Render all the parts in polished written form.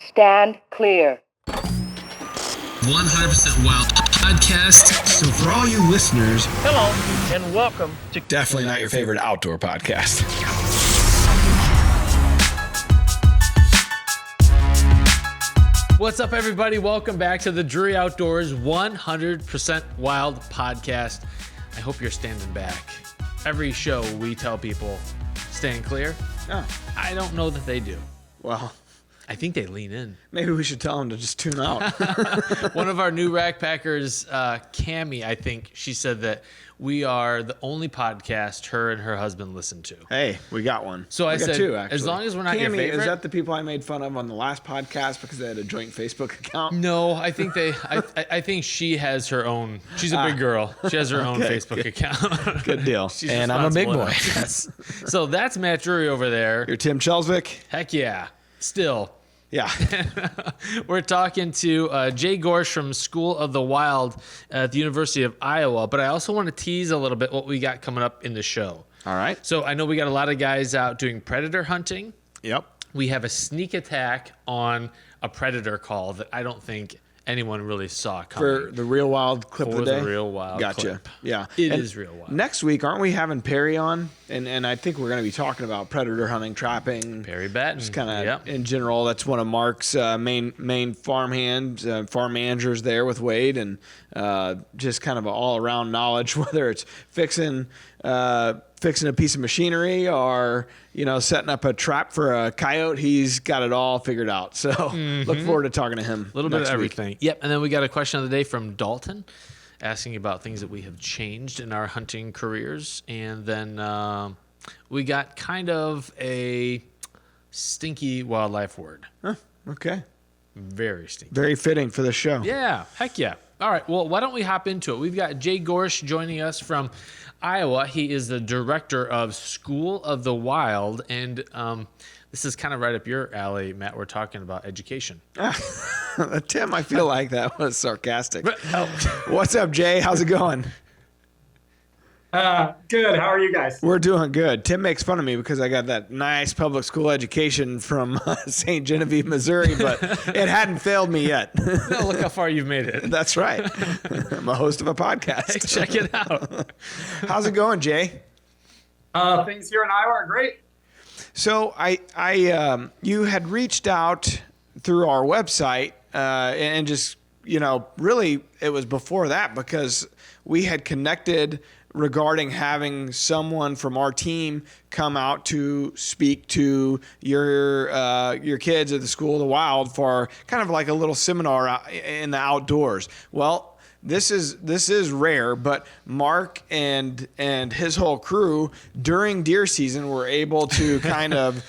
Stand clear. 100% Wild Podcast. So for all you listeners, hello and welcome to definitely not your favorite outdoor podcast. What's up, everybody? Welcome back to the Drury Outdoors 100% Wild Podcast. I hope you're standing back. Every show we tell people, stand clear. Oh, I don't know that they do. well, I think they lean in. maybe we should tell them to just tune out. One of our new rack packers, Cammie, I think she said that we are the only podcast her and her husband listen to. Hey, we got one. So I We got said, two, actually. as long as we're not Cammie, your favorite. is that the people I made fun of on the last podcast because they had a joint Facebook account? No, I think I think she has her own. She's a big girl. She has her own Okay, Facebook account. Good deal. She's And I'm a big responsible boy. enough. Yes. So that's Matt Drury over there. You're Tim Chelsvik? Heck yeah. Still. Yeah. We're talking to Jay Gorsh from School of the Wild at the University of Iowa, but I also want to tease a little bit what we got coming up in the show. All right. So I know we got a lot of guys out doing predator hunting. Yep. We have a sneak attack on a predator call that I don't think anyone really saw coming. For the Real Wild clip of For the day? the Real Wild Gotcha. clip. Yeah. It And is Real Wild. Next week, aren't we having Perry on? And I think we're going to be talking about predator hunting, trapping. Perry Batten. Just kind of Yep. in general. That's one of Mark's main farm managers there with Wade, and just kind of all around knowledge, whether it's fixing a piece of machinery or setting up a trap for a coyote. He's got it all figured out. So look forward to talking to him. A little bit of next week. everything. Yep. And then we got a question of the day from Dalton asking about things that we have changed in our hunting careers. And then we got kind of a stinky wildlife word. Huh, okay. Very stinky. Very fitting for the show. Yeah. Heck yeah. All right. Well, why don't we hop into it? We've got Jay Gorsh joining us from Iowa. He is the director of School of the Wild. And this is kind of right up your alley, Matt. We're talking about education. Tim, I feel like that was sarcastic. What's up, Jay? How's it going? Good. How are you guys? We're doing good. Tim makes fun of me because I got that nice public school education from St. Genevieve, Missouri, but it hadn't failed me yet. No, look how far you've made it. That's right. I'm a host of a podcast. Check it out. How's it going, Jay? Things here in Iowa are great. So you had reached out through our website and just, really it was before that because we had connected regarding having someone from our team come out to speak to your kids at the School of the Wild for kind of like a little seminar in the outdoors. Well, this is rare, but Mark and his whole crew during deer season were able to kind of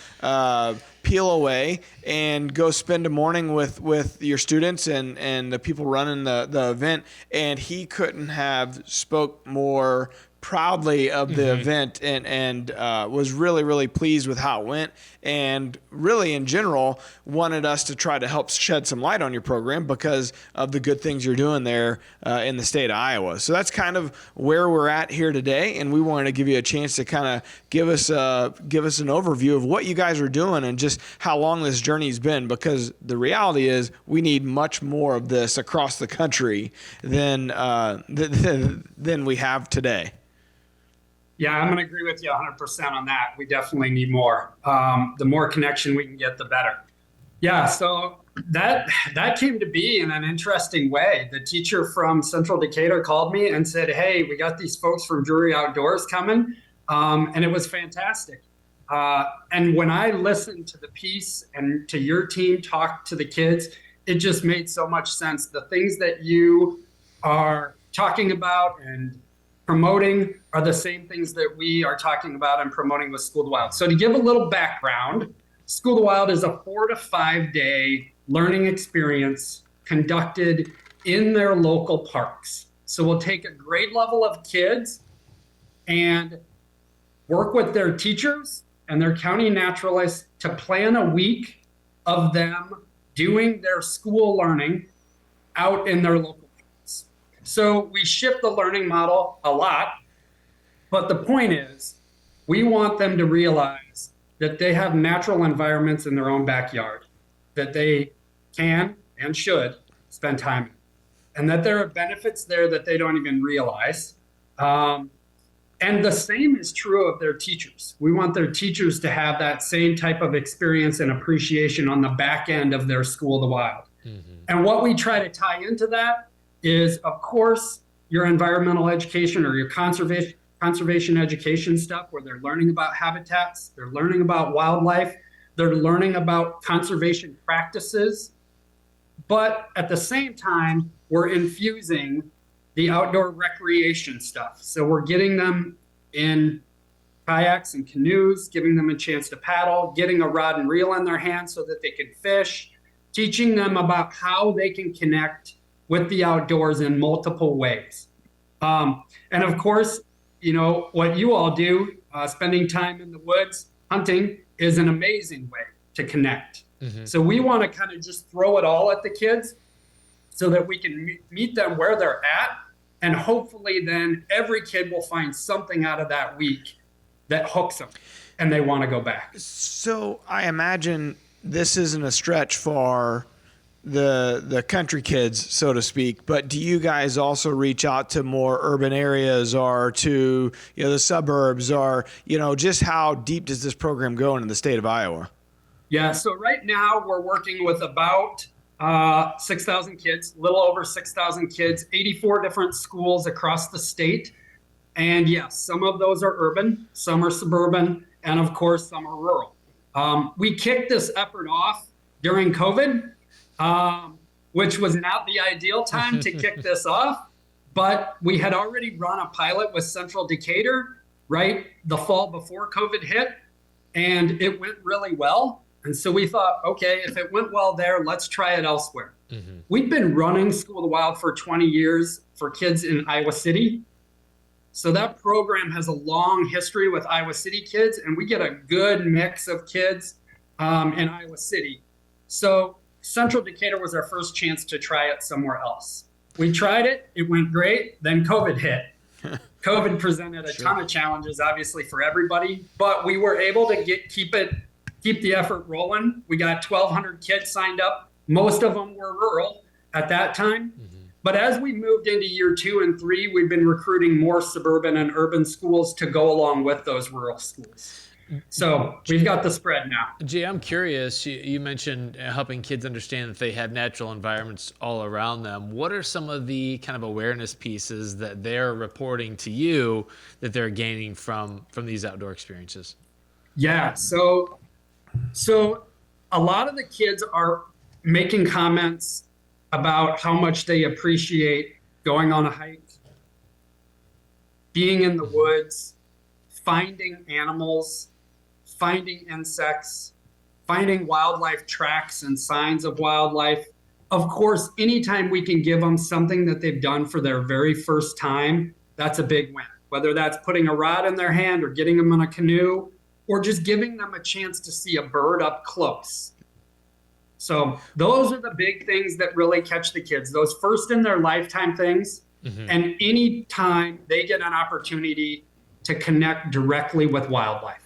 peel away and go spend a morning with your students and the people running the event. And he couldn't have spoke more proudly of the event and was really, really pleased with how it went, and really in general wanted us to try to help shed some light on your program because of the good things you're doing there in the state of Iowa. So that's kind of where we're at here today, and we wanted to give you a chance to kind of give us an overview of what you guys are doing and just how long this journey's been, because the reality is we need much more of this across the country than we have today. Yeah, I'm going to agree with you 100% on that. We definitely need more. The more connection we can get, the better. Yeah, so that came to be in an interesting way. The teacher from Central Decatur called me and said, hey, we got these folks from Drury Outdoors coming, and it was fantastic. And when I listened to the piece and to your team talk to the kids, it just made so much sense. The things that you are talking about and promoting are the same things that we are talking about and promoting with School of the Wild. So to give a little background, School of the Wild is a 4 to 5 day learning experience conducted in their local parks. So we'll take a grade level of kids and work with their teachers and their county naturalists to plan a week of them doing their school learning out in their local parks. So we shift the learning model a lot, but the point is we want them to realize that they have natural environments in their own backyard, that they can and should spend time in, and that there are benefits there that they don't even realize. And the same is true of their teachers. We want their teachers to have that same type of experience and appreciation on the back end of their School of the Wild. And what we try to tie into that is, of course, your environmental education or your conservation education stuff, where they're learning about habitats, they're learning about wildlife, they're learning about conservation practices. But at the same time, we're infusing the outdoor recreation stuff. So we're getting them in kayaks and canoes, giving them a chance to paddle, getting a rod and reel in their hands so that they can fish, teaching them about how they can connect with the outdoors in multiple ways. And of course, what you all do, spending time in the woods, hunting, is an amazing way to connect. So we want to kind of just throw it all at the kids so that we can meet them where they're at. And hopefully then every kid will find something out of that week that hooks them and they want to go back. So I imagine this isn't a stretch for the country kids, so to speak, but do you guys also reach out to more urban areas or to the suburbs, or just how deep does this program go into the state of Iowa? Yeah, so right now we're working with about 6,000 kids, a little over 6,000 kids, 84 different schools across the state. And yes, some of those are urban, some are suburban, and of course, some are rural. We kicked this effort off during COVID, which was not the ideal time to kick this off, but we had already run a pilot with Central Decatur, right, the fall before COVID hit, and it went really well. And so we thought, okay, if it went well there, let's try it elsewhere. We've been running School of the Wild for 20 years for kids in Iowa City. So that program has a long history with Iowa City kids, and we get a good mix of kids in Iowa City. So Central Decatur was our first chance to try it somewhere else. We tried it, it went great, then COVID hit. COVID presented a ton of challenges, obviously, for everybody, but we were able to keep the effort rolling. We got 1,200 kids signed up. Most of them were rural at that time. But as we moved into year 2 and 3, we've been recruiting more suburban and urban schools to go along with those rural schools. So we've got the spread now. Jay, I'm curious, you mentioned helping kids understand that they have natural environments all around them. What are some of the kind of awareness pieces that they're reporting to you that they're gaining from these outdoor experiences? Yeah, so a lot of the kids are making comments about how much they appreciate going on a hike, being in the woods, finding animals, finding insects, finding wildlife tracks and signs of wildlife. Of course, anytime we can give them something that they've done for their very first time, that's a big win. Whether that's putting a rod in their hand or getting them in a canoe, or just giving them a chance to see a bird up close. So those are the big things that really catch the kids, those first in their lifetime things. And any time they get an opportunity to connect directly with wildlife.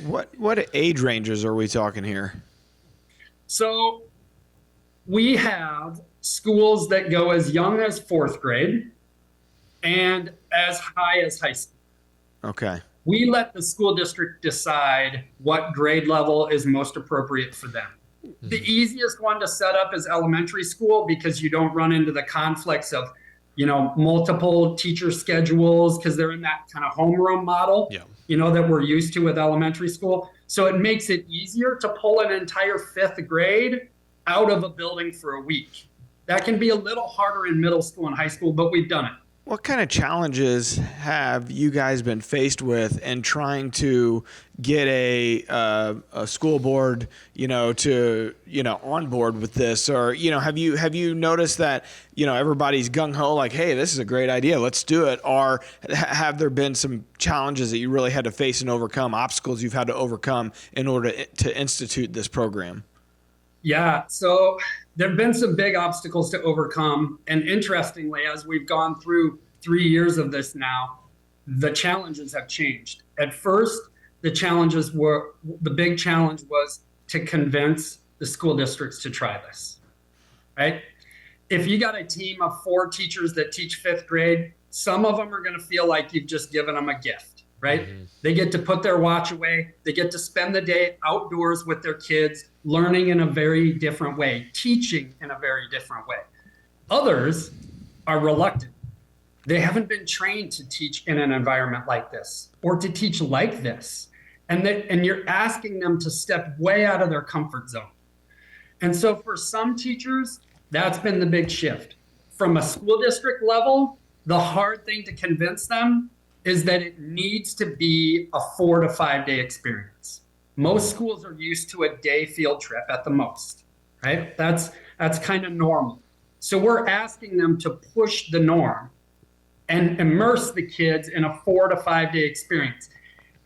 What age ranges are we talking here? So we have schools that go as young as 4th grade and as high as high school. Okay. We let the school district decide what grade level is most appropriate for them. The easiest one to set up is elementary school, because you don't run into the conflicts of, multiple teacher schedules, because they're in that kind of homeroom model, that we're used to with elementary school. So it makes it easier to pull an entire 5th grade out of a building for a week. That can be a little harder in middle school and high school, but we've done it. What kind of challenges have you guys been faced with in trying to get a school board, to on board with this? Or have you noticed that everybody's gung ho, like, hey, this is a great idea, let's do it? Or have there been some challenges that you really had to face and overcome, obstacles you've had to overcome in order to institute this program? Yeah, so there have been some big obstacles to overcome. And interestingly, as we've gone through 3 years of this now, the challenges have changed. At first, the big challenge was to convince the school districts to try this. right? If you got a team of 4 teachers that teach 5th grade, some of them are going to feel like you've just given them a gift, right? Mm-hmm. They get to put their watch away. They get to spend the day outdoors with their kids, learning in a very different way, teaching in a very different way. Others are reluctant. They haven't been trained to teach in an environment like this or to teach like this. And you're asking them to step way out of their comfort zone. And so for some teachers, that's been the big shift. From a school district level, the hard thing to convince them is that it needs to be a 4 to 5 day experience. Most schools are used to a day field trip at the most, right? That's kind of normal. So we're asking them to push the norm and immerse the kids in a 4 to 5 day experience.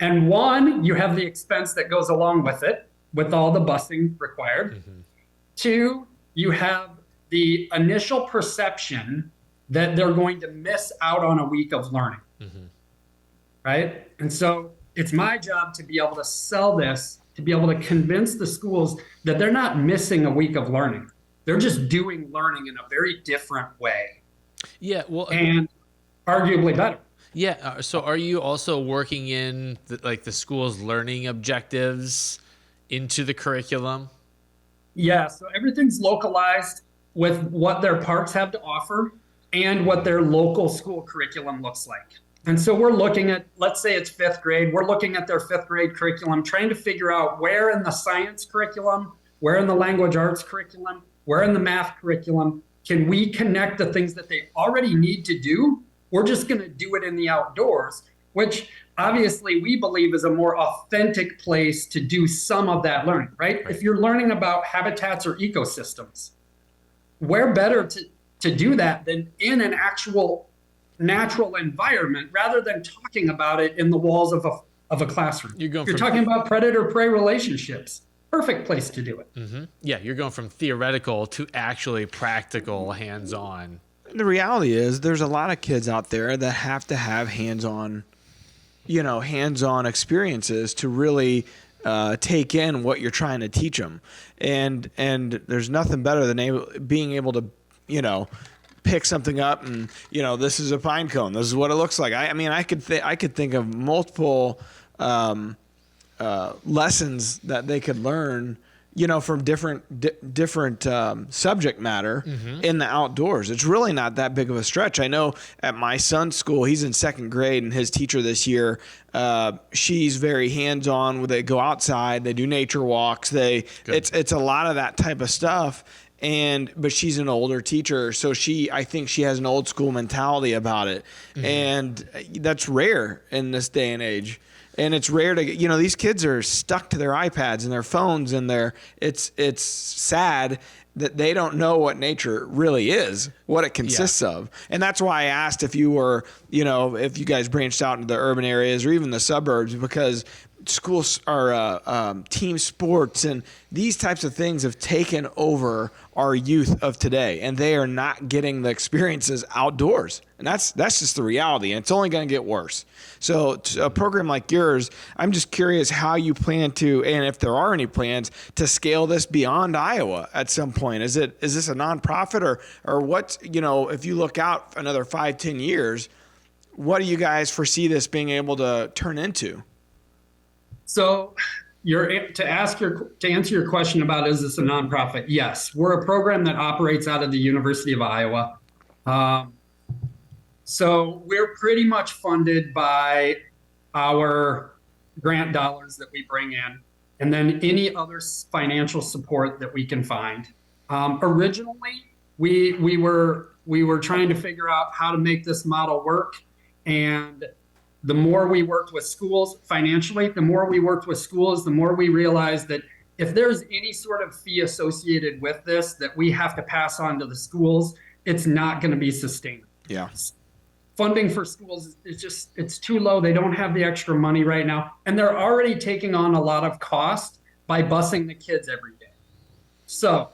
And one, you have the expense that goes along with it, with all the busing required. Mm-hmm. 2, you have the initial perception that they're going to miss out on a week of learning, mm-hmm. right? And so it's my job to be able to sell this, to be able to convince the schools that they're not missing a week of learning. They're just doing learning in a very different way. Yeah, well, and arguably better. Yeah. So are you also working in the school's learning objectives into the curriculum? Yeah. So everything's localized with what their parks have to offer and what their local school curriculum looks like. And so we're looking at, let's say it's 5th grade, we're looking at their 5th grade curriculum, trying to figure out where in the science curriculum, where in the language arts curriculum, where in the math curriculum, can we connect the things that they already need to do? We're just going to do it in the outdoors, which obviously we believe is a more authentic place to do some of that learning, right? If you're learning about habitats or ecosystems, where better to do that than in an actual natural environment rather than talking about it in the walls of a classroom. You're talking about predator-prey relationships. Perfect place to do it. Mm-hmm. Yeah, you're going from theoretical to actually practical, hands-on. The reality is there's a lot of kids out there that have to have hands-on experiences to really take in what you're trying to teach them. And there's nothing better than being able to, pick something up and, this is a pine cone. This is what it looks like. I could think of multiple lessons that they could learn, from different subject matter mm-hmm. in the outdoors. It's really not that big of a stretch. I know at my son's school, he's in 2nd grade, and his teacher this year, she's very hands-on. They go outside, they do nature walks. It's a lot of that type of stuff. But she's an older teacher, so I think she has an old school mentality about it, mm-hmm. and that's rare in this day and age. And it's rare to get, these kids are stuck to their iPads and their phones, and it's sad that they don't know what nature really is, what it consists of. And that's why I asked if you were, if you guys branched out into the urban areas or even the suburbs, because schools are team sports and these types of things have taken over our youth of today, and they are not getting the experiences outdoors. And that's just the reality, and it's only going to get worse. So a program like yours, I'm just curious how you plan to, and if there are any plans to scale this beyond Iowa at some point. Is this a nonprofit or what, if you look out another 5-10 years, what do you guys foresee this being able to turn into? So to answer your question about, is this a nonprofit? Yes, we're a program that operates out of the University of Iowa. So we're pretty much funded by our grant dollars that we bring in, and then any other financial support that we can find. Originally, we were trying to figure out how to make this model work, and the more we worked with schools financially, the more we realized that if there's any sort of fee associated with this that we have to pass on to the schools, it's not going to be sustainable. Yeah. Funding for schools it's too low. They don't have the extra money right now. And they're already taking on a lot of cost by busing the kids every day. So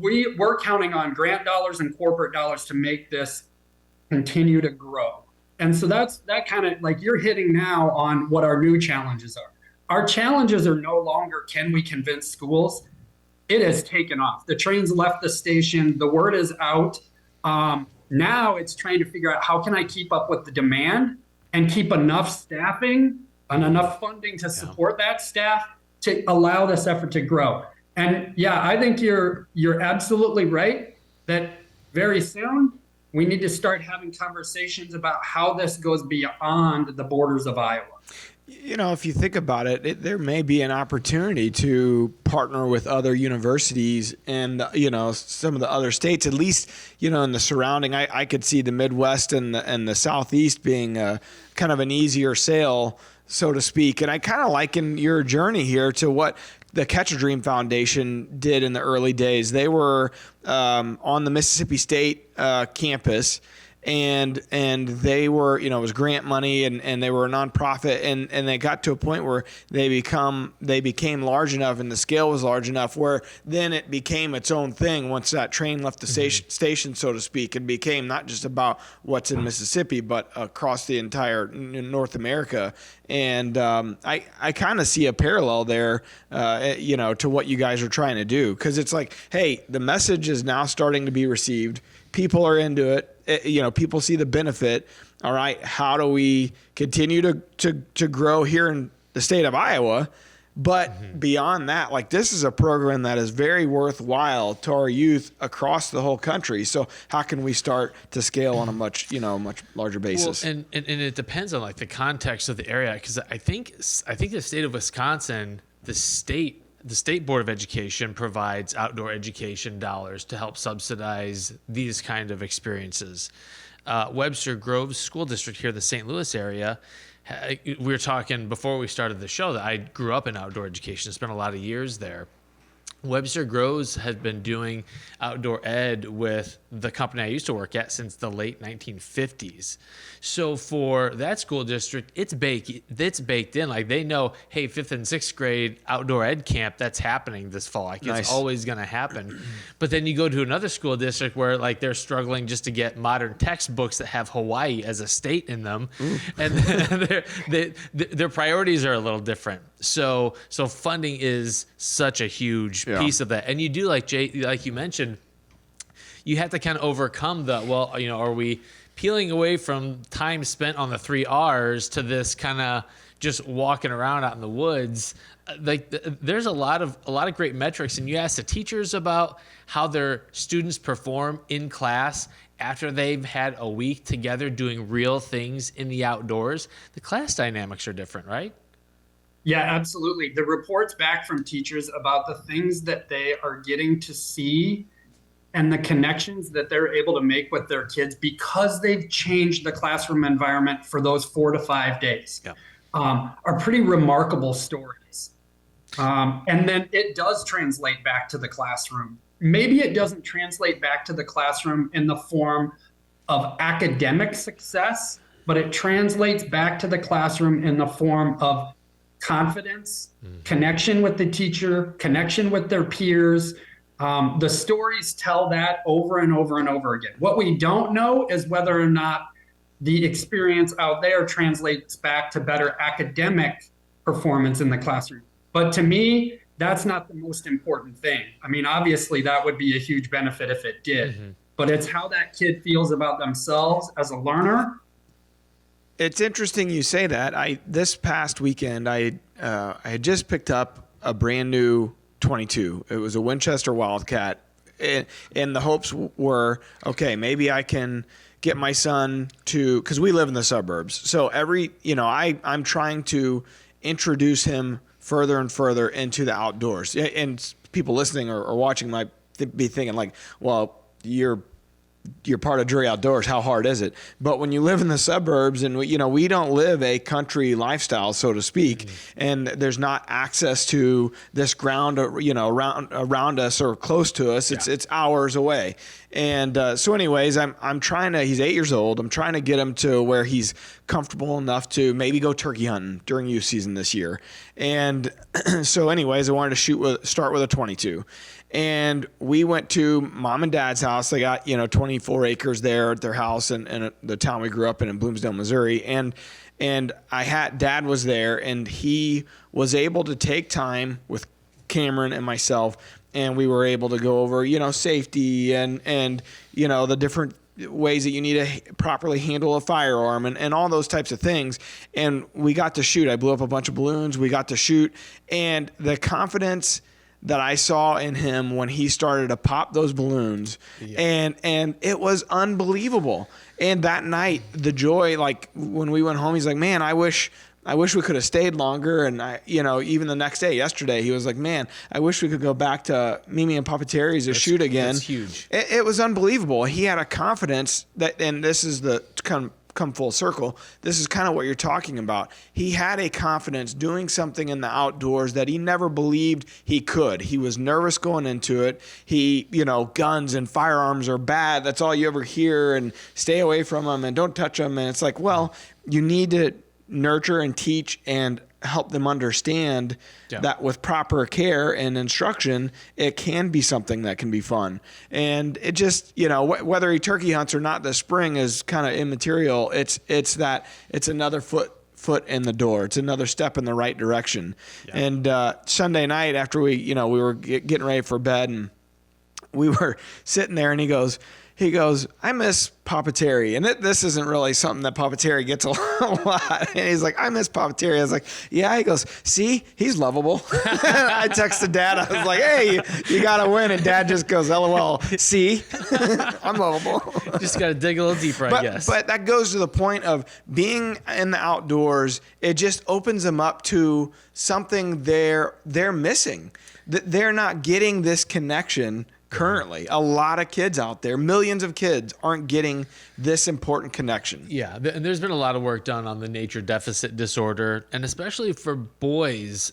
we're counting on grant dollars and corporate dollars to make this continue to grow. And so that kind of like you're hitting now on what our new challenges are. Our challenges are no longer, can we convince schools? it has taken off. The trains left the station. The word is out. Now it's trying to figure out how can I keep up with the demand and keep enough staffing and enough funding to support that staff to allow this effort to grow. And yeah, I think you're absolutely right that very soon we need to start having conversations about how this goes beyond the borders of Iowa. You know, if you think about it, there may be an opportunity to partner with other universities and, you know, some of the other states, at least, you know, in the surrounding. I could see the Midwest and the Southeast being kind of an easier sale, so to speak. And I kind of liken your journey here to what the Catch a Dream Foundation did in the early days. They were on the Mississippi State campus, and they were, you know, it was grant money, and they were a nonprofit, and they got to a point where they became large enough, and the scale was large enough where then it became its own thing once that train left the station, so to speak, and became not just about what's in Mississippi, but across the entire North America. And I kind of see a parallel there, you know, to what you guys are trying to do, because it's like, hey, the message is now starting to be received. People are into it. You know, people see the benefit. All right, how do we continue to grow here in the state of Iowa? But beyond that, like, this is a program that is very worthwhile to our youth across the whole country. So how can we start to scale on a much larger basis? Well, and it depends on like the context of the area, because I think the state of Wisconsin, the state Board of Education provides outdoor education dollars to help subsidize these kind of experiences. Webster Groves School District here in the St. Louis area, we were talking before we started the show that I grew up in outdoor education, spent a lot of years there. Webster Groves has been doing outdoor ed with the company I used to work at since the late 1950s. So for that school district, it's baked in. Like, they know, hey, 5th and 6th grade outdoor ed camp, that's happening this fall. Like, nice. It's always going to happen. But then you go to another school district where, like, they're struggling just to get modern textbooks that have Hawaii as a state in them. And their priorities are a little different. So funding is such a huge piece of that. And you do, like Jay, like you mentioned, you have to kind of overcome are we peeling away from time spent on the 3 R's to this kind of just walking around out in the woods? Like, there's a lot of great metrics, and you ask the teachers about how their students perform in class after they've had a week together doing real things in the outdoors. The class dynamics are different, right? Yeah, absolutely. The reports back from teachers about the things that they are getting to see and the connections that they're able to make with their kids because they've changed the classroom environment for those 4 to 5 days are pretty remarkable stories. And then it does translate back to the classroom. Maybe it doesn't translate back to the classroom in the form of academic success, but it translates back to the classroom in the form of confidence, connection with the teacher, connection with their peers. The stories tell that over and over and over again. What we don't know is whether or not the experience out there translates back to better academic performance in the classroom. But to me, that's not the most important thing. I mean, obviously that would be a huge benefit if it did, but it's how that kid feels about themselves as a learner. It's interesting you say that. This past weekend, I had just picked up a brand new 22. It was a Winchester Wildcat, and the hopes were, okay, maybe I can get my son to, because we live in the suburbs. So I'm trying to introduce him further and further into the outdoors. And people listening or watching might be thinking like, well, you're part of Drury Outdoors. How hard is it? But when you live in the suburbs and we don't live a country lifestyle, so to speak, and there's not access to this ground, around us or close to us. It's hours away. And so anyways, I'm trying to, he's 8 years old. I'm trying to get him to where he's comfortable enough to maybe go turkey hunting during youth season this year. And so anyways, I wanted to start with a 22. And we went to mom and dad's house. They got, 24 acres there at their house in the town we grew up in Bloomsdale, Missouri. And dad was there, and he was able to take time with Cameron and myself and we were able to go over, safety and the different ways that you need to properly handle a firearm and all those types of things. And we got to shoot. I blew up a bunch of balloons. We got to shoot. And the confidence that I saw in him when he started to pop those balloons, and it was unbelievable. And that night, the joy, like when we went home, he's like, man, I wish we could have stayed longer. And even the next day, yesterday, he was like, man, I wish we could go back to Mimi and Papa Terry's to shoot again. That's huge. It was unbelievable. He had a confidence that, and this is the come full circle. This is kind of what you're talking about. He had a confidence doing something in the outdoors that he never believed he could. He was nervous going into it. Guns and firearms are bad. That's all you ever hear, and stay away from them and don't touch them. And it's like, well, you need to nurture and teach and help them understand that with proper care and instruction, it can be something that can be fun. And it just, whether he turkey hunts or not this spring is kind of immaterial. It's another foot in the door. It's another step in the right direction. Yeah. And Sunday night after we were getting ready for bed, and we were sitting there, and he goes, I miss Papa Terry. And this isn't really something that Papa Terry gets a lot. And he's like, I miss Papa Terry. I was like, yeah. He goes, see, he's lovable. I texted Dad. I was like, hey, you got to win. And Dad just goes, LOL, see, I'm lovable. Just got to dig a little deeper, I guess. But that goes to the point of being in the outdoors. It just opens them up to something they're missing. They're not getting this connection currently. A lot of kids out there, millions of kids, aren't getting this important connection. Yeah, and there's been a lot of work done on the nature deficit disorder, and especially for boys.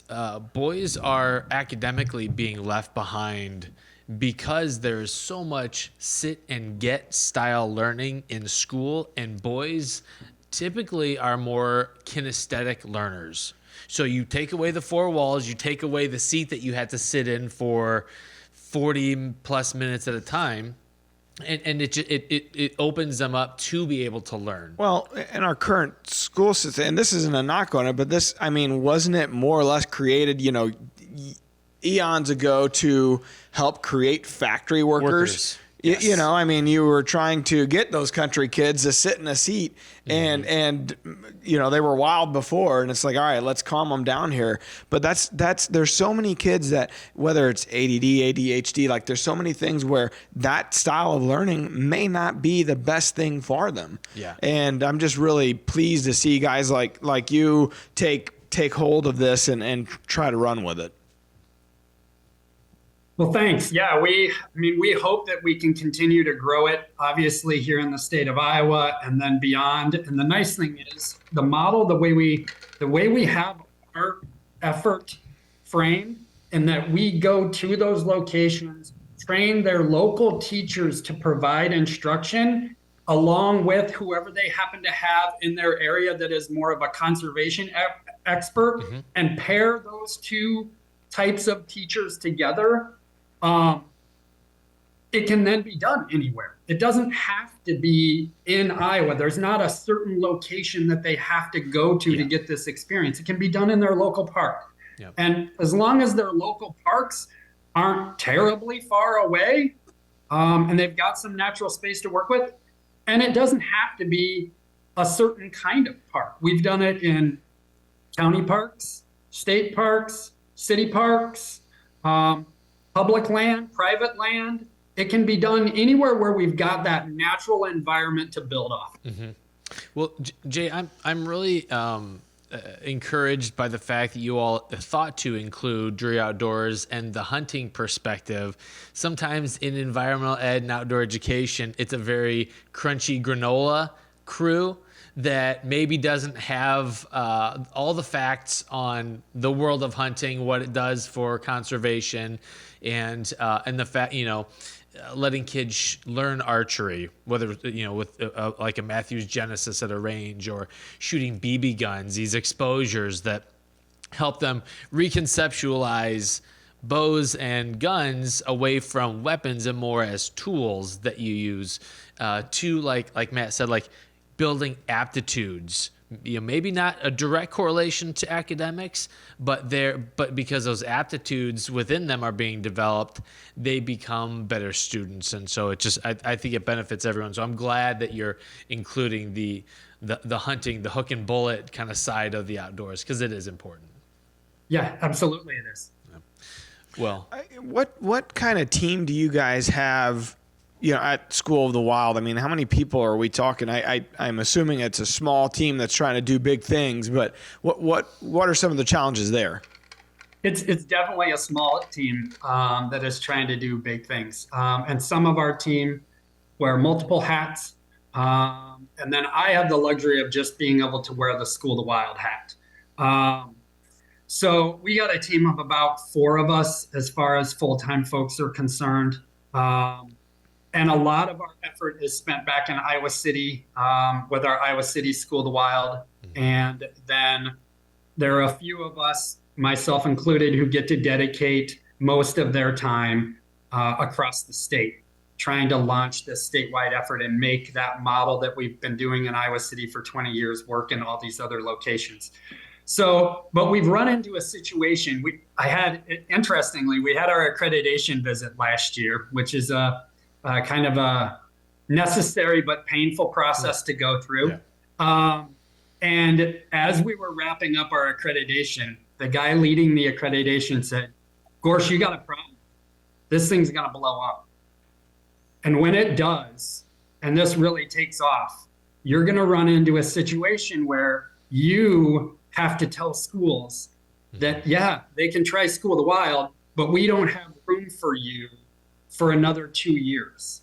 Boys are academically being left behind because there's so much sit and get style learning in school, and boys typically are more kinesthetic learners. So you take away the four walls, you take away the seat that you had to sit in for 40 plus minutes at a time, and it opens them up to be able to learn. Well, in our current school system, and this isn't a knock on it, but wasn't it more or less created, eons ago to help create factory workers? Yes. You were trying to get those country kids to sit in a seat, and they were wild before, and it's like, all right, let's calm them down here. But there's so many kids that, whether it's ADD, ADHD, like there's so many things where that style of learning may not be the best thing for them. Yeah. And I'm just really pleased to see guys like you take hold of this and try to run with it. Well, thanks. Yeah, we hope that we can continue to grow it, obviously here in the state of Iowa and then beyond. And the nice thing is the model, the way we have our effort framed, and that we go to those locations, train their local teachers to provide instruction along with whoever they happen to have in their area that is more of a conservation expert, and pair those two types of teachers together. It can then be done anywhere. It doesn't have to be in Iowa. There's not a certain location that they have to go to get this experience. It can be done in their local park. Yep. And as long as their local parks aren't terribly far away, and they've got some natural space to work with, and it doesn't have to be a certain kind of park. We've done it in county parks, state parks, city parks, public land, private land. It can be done anywhere where we've got that natural environment to build off. Mm-hmm. Well, Jay, I'm really encouraged by the fact that you all thought to include Drury Outdoors and the hunting perspective. Sometimes in environmental ed and outdoor education, it's a very crunchy granola crew that maybe doesn't have all the facts on the world of hunting, what it does for conservation, and the fact, letting kids learn archery, whether with like a Matthews Genesis at a range, or shooting BB guns, these exposures that help them reconceptualize bows and guns away from weapons and more as tools that you use to, like Matt said, like building aptitudes maybe not a direct correlation to academics, but because those aptitudes within them are being developed, they become better students. And so I think it benefits everyone. So I'm glad that you're including the hunting, the hook and bullet kind of side of the outdoors, because it is important. Yeah, absolutely it is. Well, what kind of team do you guys have, at School of the Wild? I mean, how many people are we talking? I'm assuming it's a small team that's trying to do big things, but what are some of the challenges there? It's definitely a small team that is trying to do big things. And some of our team wear multiple hats. And then I have the luxury of just being able to wear the School of the Wild hat. So we got a team of about 4 of us as far as full-time folks are concerned. And a lot of our effort is spent back in Iowa City with our Iowa City School of the Wild. And then there are a few of us, myself included, who get to dedicate most of their time across the state, trying to launch this statewide effort and make that model that we've been doing in Iowa City for 20 years work in all these other locations. So, but we've run into a situation. Interestingly, we had our accreditation visit last year, which is a kind of a necessary but painful process to go through. Yeah. And as we were wrapping up our accreditation, the guy leading the accreditation said, "Gorsh, you got a problem. This thing's going to blow up. And when it does, and this really takes off, you're going to run into a situation where you have to tell schools that, yeah, they can try School of the Wild, but we don't have room for you for another 2 years."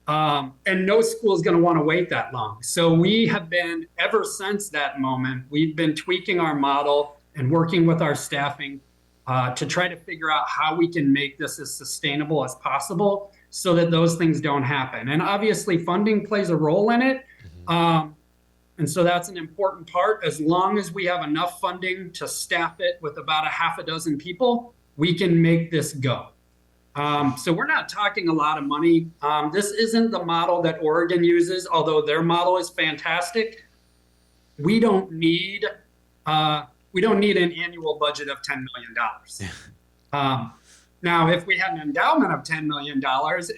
And no school is going to want to wait that long. So we have been, ever since that moment, we've been tweaking our model and working with our staffing to try to figure out how we can make this as sustainable as possible so that those things don't happen. And obviously funding plays a role in it. And so that's an important part. As long as we have enough funding to staff it with about a half a dozen people, we can make this go. So we're not talking a lot of money. This isn't the model that Oregon uses, although their model is fantastic. We don't need an annual budget of $10 million. Now, if we had an endowment of $10 million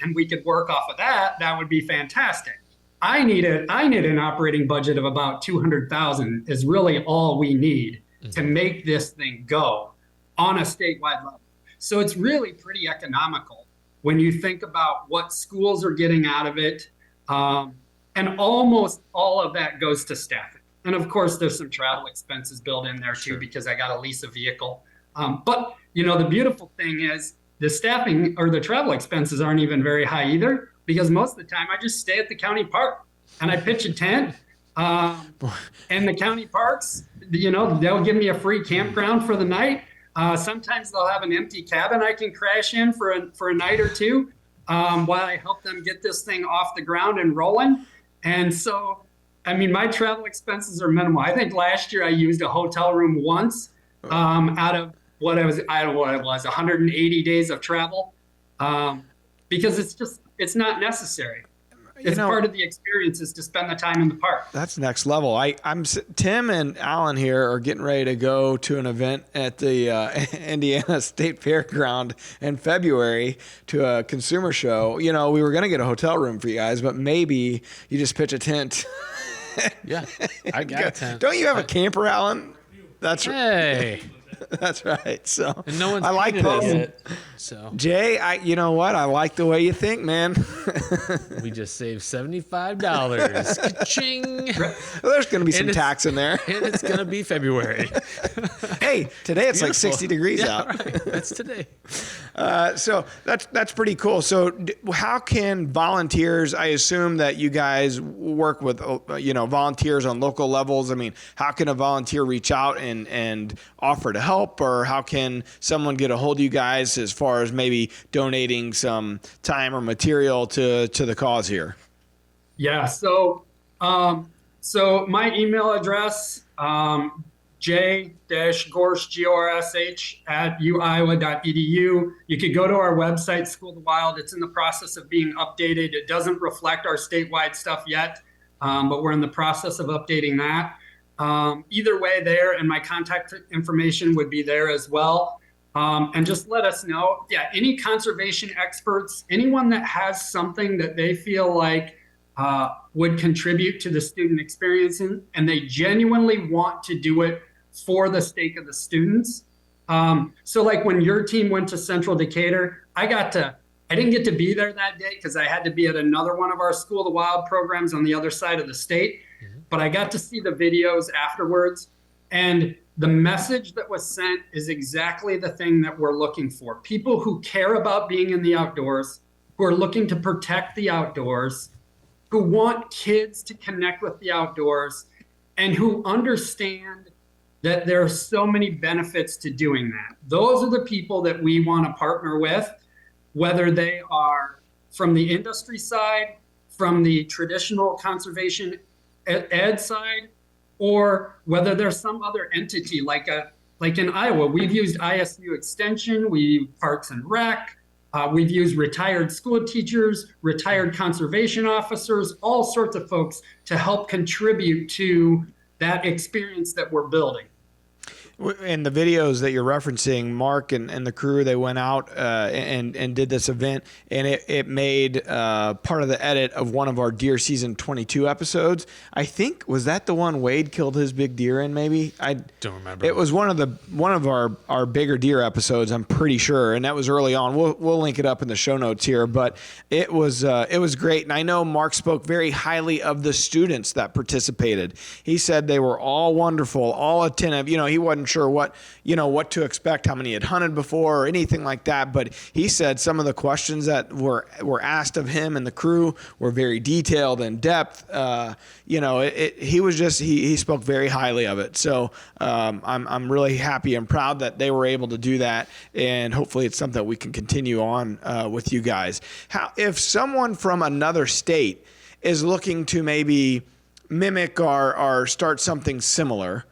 and we could work off of that, that would be fantastic. I need an operating budget of about $200,000 is really all we need to make this thing go on a statewide level. So it's really pretty economical when you think about what schools are getting out of it. And almost all of that goes to staffing. And of course, there's some travel expenses built in there too, because I got to lease a vehicle. But the beautiful thing is the staffing or the travel expenses aren't even very high either, because most of the time I just stay at the county park and I pitch a tent. And the county parks, they'll give me a free campground for the night. Sometimes they'll have an empty cabin I can crash in for a night or two while I help them get this thing off the ground and rolling. And so, my travel expenses are minimal. I think last year I used a hotel room once out of what it was 180 days of travel because it's not necessary. It's part of the experience is to spend the time in the park. That's next level. Tim and Alan here are getting ready to go to an event at the Indiana State Fairground in February to a consumer show. We were going to get a hotel room for you guys, but maybe you just pitch a tent. Yeah, I got a tent. Don't you have a camper, Alan? That's hey. That's right. So and no one's I like it. So Jay, you know what? I like the way you think, man. We just saved $75. Ka-ching. Well, there's going to be some tax in there, and it's going to be February. Hey, today it's like 60 degrees out. Right. That's today. So that's pretty cool. So how can volunteers? I assume that you guys work with volunteers on local levels. How can a volunteer reach out and offer to help, or how can someone get a hold of you guys as far as maybe donating some time or material to the cause here? Yeah. So my email address, J-Gorsh, Gorsh at uiowa.edu. You could go to our website, School of the Wild. It's in the process of being updated. It doesn't reflect our statewide stuff yet. but we're in the process of updating that. Either way there, and my contact information would be there as well. And just let us know. Yeah, any conservation experts, anyone that has something that they feel like would contribute to the student experience and they genuinely want to do it for the sake of the students. So like when your team went to Central Decatur, I didn't get to be there that day because I had to be at another one of our School of the Wild programs on the other side of the state. But I got to see the videos afterwards, and the message that was sent is exactly the thing that we're looking for. People who care about being in the outdoors, who are looking to protect the outdoors, who want kids to connect with the outdoors, and who understand that there are so many benefits to doing that. Those are the people that we want to partner with, whether they are from the industry side, from the traditional conservation ed side, or whether there's some other entity like in Iowa. We've used ISU Extension, we use Parks and Rec, we've used retired school teachers, retired conservation officers, all sorts of folks to help contribute to that experience that we're building. In the videos that you're referencing, Mark and the crew, they went out and did this event, and it made part of the edit of one of our deer season 22 episodes. I think, was that the one Wade killed his big deer in? Maybe I don't remember. It was one of our bigger deer episodes, I'm pretty sure, and that was early on. We'll link it up in the show notes here, but it was great, and I know Mark spoke very highly of the students that participated. He said they were all wonderful, all attentive. He wasn't sure what to expect, how many had hunted before or anything like that, but he said some of the questions that were asked of him and the crew were very detailed and depth. He spoke very highly of it. So I'm really happy and proud that they were able to do that, and hopefully it's something that we can continue on with you guys. If someone from another state is looking to maybe mimic or start something similar,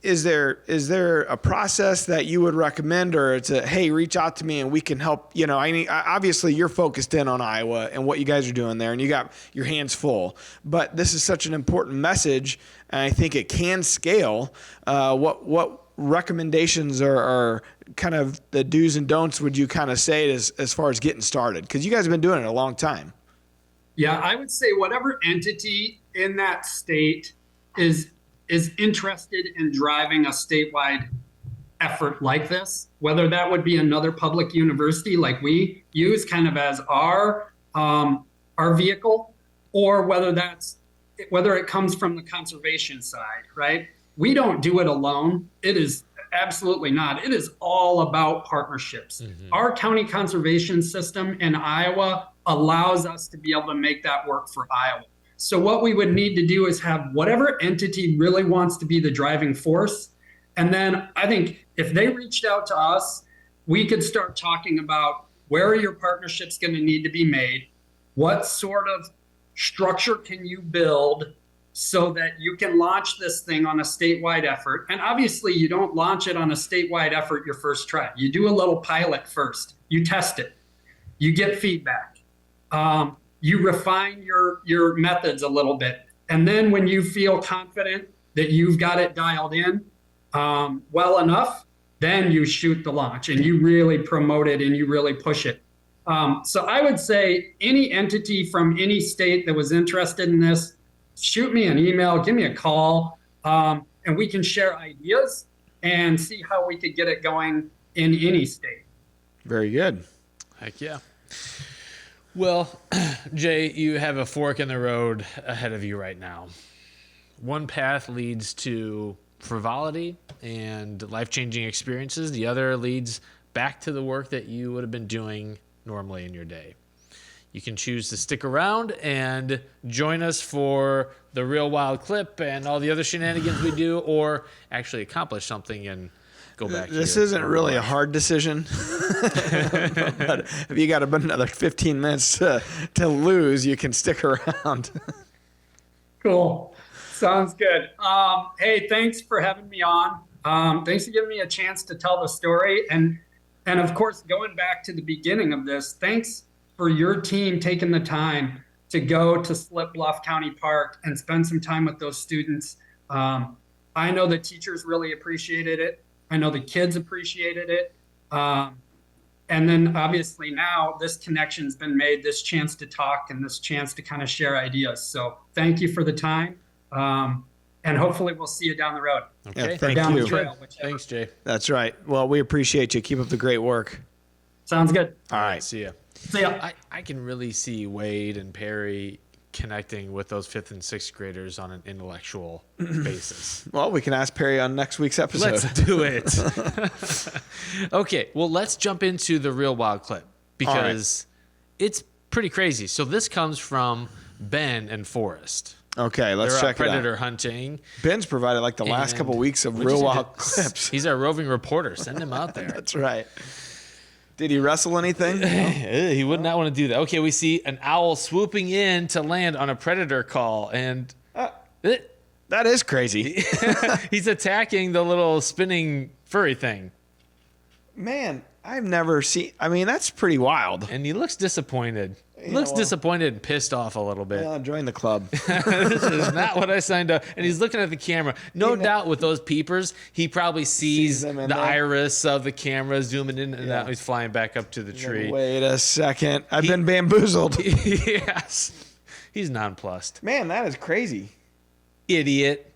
is there a process that you would recommend, or it's hey, reach out to me and we can help? Obviously you're focused in on Iowa and what you guys are doing there, and you got your hands full, but this is such an important message, and I think it can scale. What recommendations are kind of the do's and don'ts would you kind of say as far as getting started? Because you guys have been doing it a long time. Yeah, I would say whatever entity in that state is interested in driving a statewide effort like this, whether that would be another public university like we use kind of as our vehicle, or whether it comes from the conservation side, right? We don't do it alone. It is absolutely not. It is all about partnerships. Mm-hmm. Our county conservation system in Iowa allows us to be able to make that work for Iowa. So what we would need to do is have whatever entity really wants to be the driving force. And then I think if they reached out to us, we could start talking about where are your partnerships going to need to be made? What sort of structure can you build so that you can launch this thing on a statewide effort? And obviously you don't launch it on a statewide effort your first try. You do a little pilot first. You test it. You get feedback. You refine your methods a little bit. And then when you feel confident that you've got it dialed in well enough, then you shoot the launch and you really promote it and you really push it. So I would say any entity from any state that was interested in this, shoot me an email, give me a call, and we can share ideas and see how we could get it going in any state. Very good. Heck yeah. Well, Jay, you have a fork in the road ahead of you right now. One path leads to frivolity and life-changing experiences. The other leads back to the work that you would have been doing normally in your day. You can choose to stick around and join us for the Real Wild Clip and all the other shenanigans we do, or actually accomplish something and go back. This isn't really a hard decision, but if you got about another 15 minutes to lose, you can stick around. Cool. Sounds good. Hey, thanks for having me on. Thanks for giving me a chance to tell the story. And of course, going back to the beginning of this, thanks for your team taking the time to go to Slip Bluff County Park and spend some time with those students. I know the teachers really appreciated it. I know the kids appreciated it. And then obviously now this connection's been made, this chance to talk and this chance to kind of share ideas. So thank you for the time. And hopefully we'll see you down the road. Okay. Yeah, thank down you. the trail, Thanks, Jay. That's right. Well, we appreciate you. Keep up the great work. Sounds good. All right. See ya. See ya. I can really see Wade and Perry connecting with those 5th and 6th graders on an intellectual basis. Well, we can ask Perry on next week's episode. Let's do it. Okay, well, let's jump into the real wild clip because it's pretty crazy. So this comes from Ben and Forrest. Okay, let's They're check out it out. predator hunting. Ben's provided like the last and couple weeks of we real just wild need to- clips. He's our roving reporter. Send him out there. That's right. Did he wrestle anything? No? He would not want to do that. Okay, we see an owl swooping in to land on a predator call, and That is crazy. he's attacking the little spinning furry thing. Man, I've never seen. I mean, that's pretty wild. And he looks disappointed. Looks disappointed and pissed off a little bit. Well, join the club. This is not what I signed up. And he's looking at the camera. No doubt with those peepers, he probably sees them in the there. iris of the camera zooming in and out. He's flying back up to the tree. Wait a second. I've been bamboozled. Yes. He's nonplussed. Man, that is crazy. Idiot.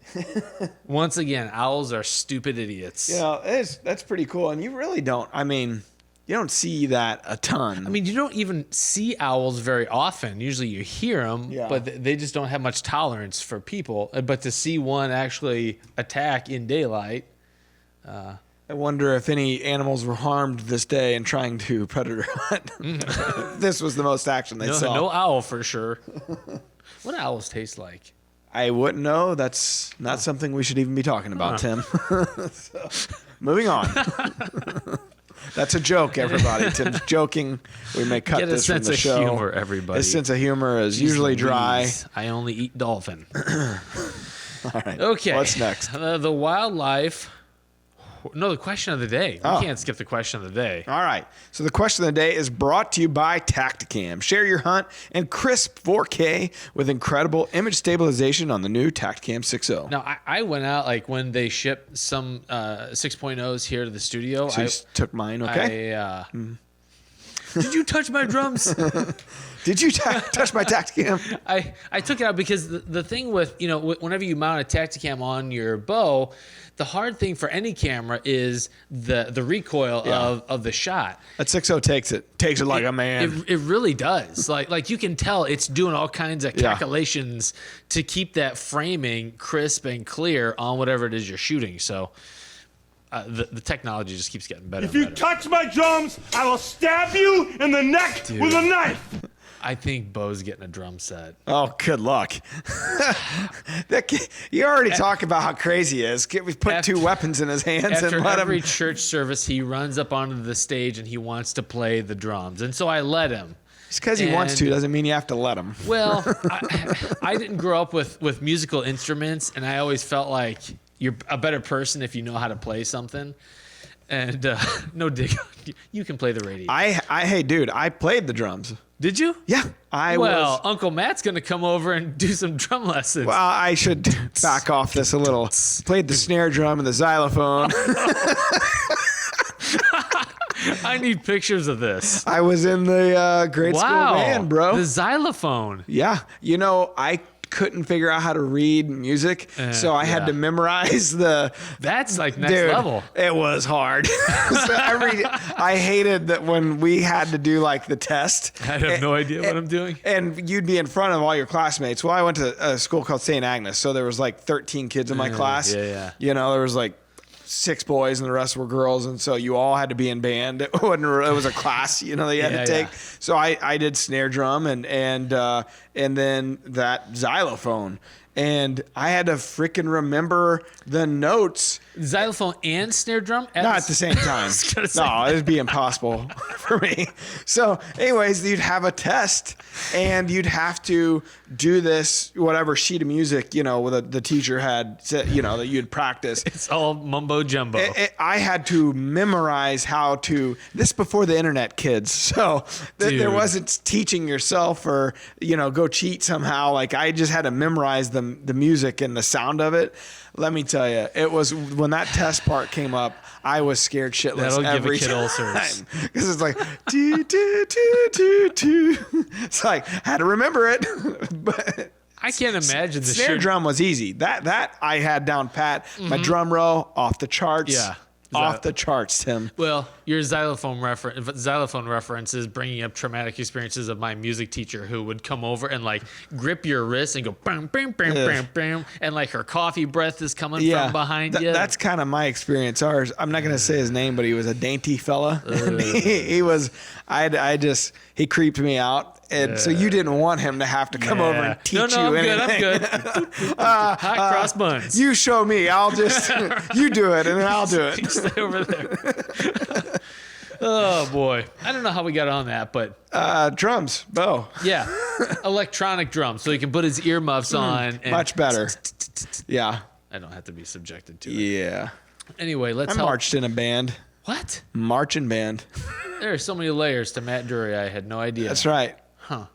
Once again, owls are stupid idiots. You know, that's pretty cool. And you really don't. I mean, you don't see that a ton. I mean, you don't even see owls very often. Usually you hear them, Yeah. but they just don't have much tolerance for people. But to see one actually attack in daylight. I wonder if any animals were harmed this day in trying to predator hunt. This was the most action they saw. No owl for sure. What do owls taste like? I wouldn't know. That's not something we should even be talking about, Tim. So, moving on. That's a joke, everybody. Tim's joking. We may cut Get a this from sense the of show. humor, everybody. His sense of humor is usually dry. Louise, I only eat dolphin. All right. Okay. What's next? The wildlife. No, the question of the day. We can't skip the question of the day. All right. So the question of the day is brought to you by Tacticam. Share your hunt in crisp 4K with incredible image stabilization on the new Tacticam 6.0. Now, I went out like when they shipped some 6.0s here to the studio. So you took mine, okay? Did you touch my drums? Did you touch my Tacticam? I took it out because the thing with, whenever you mount a Tacticam on your bow, the hard thing for any camera is the recoil of the shot. That 6.0 takes it like a man. It really does. Like you can tell it's doing all kinds of calculations to keep that framing crisp and clear on whatever it is you're shooting. So the technology just keeps getting better. If you touch my drums, I will stab you in the neck with a knife. I think Bo's getting a drum set. Oh, good luck. You already talk about how crazy he is. We put two weapons in his hands After and let every him. church service, he runs up onto the stage and he wants to play the drums. And so I let him. Just because he wants to doesn't mean you have to let him. Well, I didn't grow up with musical instruments, and I always felt like you're a better person if you know how to play something. And no dig, you can play the radio. Hey, dude, I played the drums. Did you? Yeah, Uncle Matt's gonna come over and do some drum lessons. Well, I should back off this a little. Played the snare drum and the xylophone. I need pictures of this. I was in the grade school band, bro. The xylophone. Yeah, I couldn't figure out how to read music, so I had to memorize the. That's like next Dude, level. It was hard. So I hated that when we had to do like the test. I have no idea what I'm doing. And you'd be in front of all your classmates. Well, I went to a school called St. Agnes, so there was like 13 kids in my class. Yeah. There was like 6 boys and the rest were girls, and so you all had to be in band. It was a class, that you had to take. So I did snare drum and then that xylophone, and I had to freaking remember the notes. Xylophone and snare drum? Not at the same time. No, it'd be impossible for me. So anyways, you'd have a test and you'd have to do this, whatever sheet of music, with the teacher had said, that you'd practice. It's all mumbo jumbo. I had to memorize how to, this before the internet, kids. So there wasn't teaching yourself or, go cheat somehow. Like I just had to memorize the music and the sound of it. Let me tell you, it was when that test part came up, I was scared shitless. That'll every give a kid time. ulcers. Because it's like, do, do, do, do, do. It's like, had to remember it. But I can't imagine the snare drum was easy. That I had down pat. My drum roll, off the charts. Yeah. Off the charts, Tim. Well, your xylophone reference is bringing up traumatic experiences of my music teacher who would come over and like grip your wrist and go bam, bam, bam, bam, bam, and like her coffee breath is coming from behind you. That's kind of my experience. Ours. I'm not gonna say his name, but he was a dainty fella. he was. He creeped me out. And so you didn't want him to have to come over and teach you anything. I'm good. Hot cross buns. You show me. I'll just, you do it and then I'll do it. Stay over there. Oh, boy. I don't know how we got on that, but. Drums, Bo. Yeah. Electronic drums. So he can put his earmuffs on. And much better. Yeah. I don't have to be subjected to it. Yeah. Anyway, I marched in a band. What? Marching band. There are so many layers to Matt Drury. I had no idea. That's right. Huh.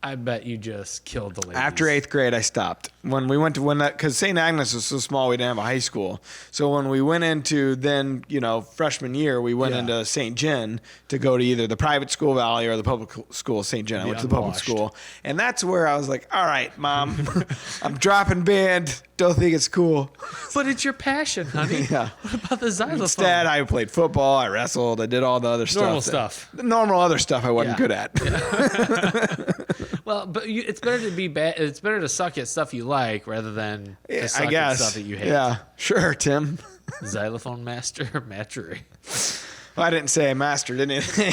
I bet you just killed the ladies. After 8th grade, I stopped. When we went to because St. Agnes was so small, we didn't have a high school. So when we went into freshman year, we went into St. Jen to go to either the private school Valley or the public school St. Jen. I went to the public school, and that's where I was like, "All right, Mom, I'm dropping band. Don't think it's cool." But it's your passion, honey. Yeah. What about the xylophone? Instead, I played football. I wrestled. I did all the other stuff. The normal other stuff I wasn't good at. Yeah. Well, but it's better to be bad. It's better to suck at stuff you like rather than to suck at stuff that you hate. Yeah, sure, Tim. Xylophone master, Matt Drury. Well, I didn't say I mastered anything.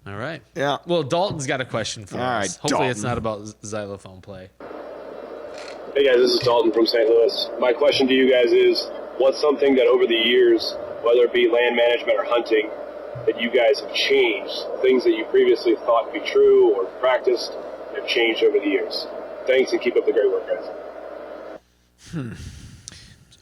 All right. Yeah. Well, Dalton's got a question for us. All right, Hopefully Dalton. it's not about xylophone play. Hey guys, this is Dalton from St. Louis. My question to you guys is, what's something that over the years, whether it be land management or hunting, that you guys have changed, things that you previously thought to be true or practiced have changed over the years? Thanks and keep up the great work, guys.